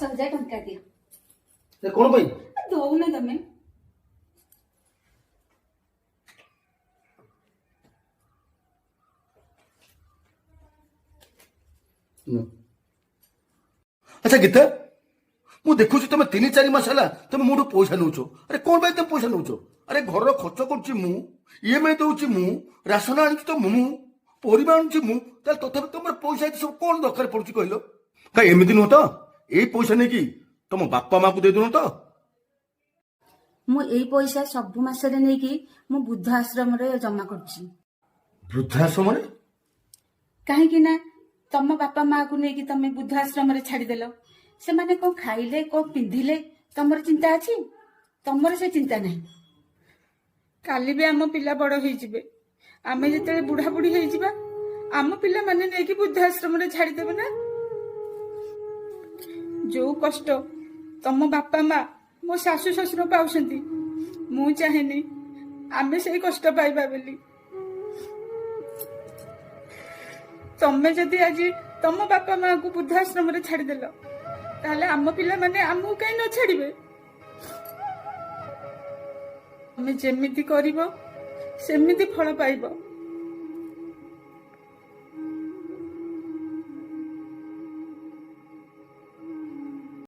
10,000 ଟଙ୍କା ଦିଅ। କଣ ପାଇଁ? ଦଉନ ତମେ। ଆଚ୍ଛା ଗୀତା, ମୁଁ ଦେଖୁଛି ତମେ 3-4 ମାସ ହେଲା ତମେ ମୋଠୁ ପଇସା ନଉଛ। ଆରେ କଣ ପାଇଁ ତମେ ପଇସା ନଉଛ? ଆରେ ଘରର ଖର୍ଚ୍ଚ କରୁଛି ମୁଁ, EMI ଦଉଛି ମୁଁ, ରାସନ ଆଣିଛି ତ ମୁଁ, ପରିବା ଆଣୁଛି ମୁଁ, ତାହେଲେ ତଥାପି ତମର ପଇସା ଏତେ ସବୁ କଣ ଦରକାର ପଡୁଛି କହିଲ? କାଇଁ ଏମିତି ନୁହଁ ତ? ଏଇ ପଇସା ନେଇକି ତମ ବାପା ମାକୁ ଦେଇଦଉନ ତ? ମୁଁ ଏଇ ପଇସା ସବୁ ମାସରେ ନେଇକି ମୁଁ ବୃଦ୍ଧ ଆଶ୍ରମରେ ଜମା କରୁଛି। ବୃଦ୍ଧାଶ୍ରମରେ? କାହିଁକି ନା ତମ ବାପା ମାକୁ ନେଇକି ତମେ ବୃଦ୍ଧ ଆଶ୍ରମରେ ଛାଡିଦେଲ। ସେମାନେ କଣ ଖାଇଲେ କଣ ପିନ୍ଧିଲେ ତମର ଚିନ୍ତା ଅଛି? ତମର ସେ ଚିନ୍ତା ନାହିଁ। କାଲି ବି ଆମ ପିଲା ବଡ ହେଇଯିବେ। ଆମେ ଯେତେବେଳେ ବୁଢା ବୁଢୀ ହେଇଯିବା ଆମ ପିଲାମାନେ ନେଇକି ବୃଦ୍ଧ ଆଶ୍ରମରେ ଛାଡିଦେବେ ନା। ଯୋଉ କଷ୍ଟ ତମ ବାପା ମା ମୋ ଶାଶୁ ଶ୍ୱଶୁର ପାଉଛନ୍ତି, ମୁଁ ଚାହେଁନି ଆମେ ସେଇ କଷ୍ଟ ପାଇବା ବୋଲି। ତମେ ଯଦି ଆଜି ତମ ବାପା ମାଙ୍କୁ ବୃଦ୍ଧାଶ୍ରମରେ ଛାଡିଦେଲ, ତାହେଲେ ଆମ ପିଲାମାନେ ଆମକୁ କାହିଁ ନ ଛାଡିବେ? ତମେ ଯେମିତି କରିବ ସେମିତି ଫଳ ପାଇବ।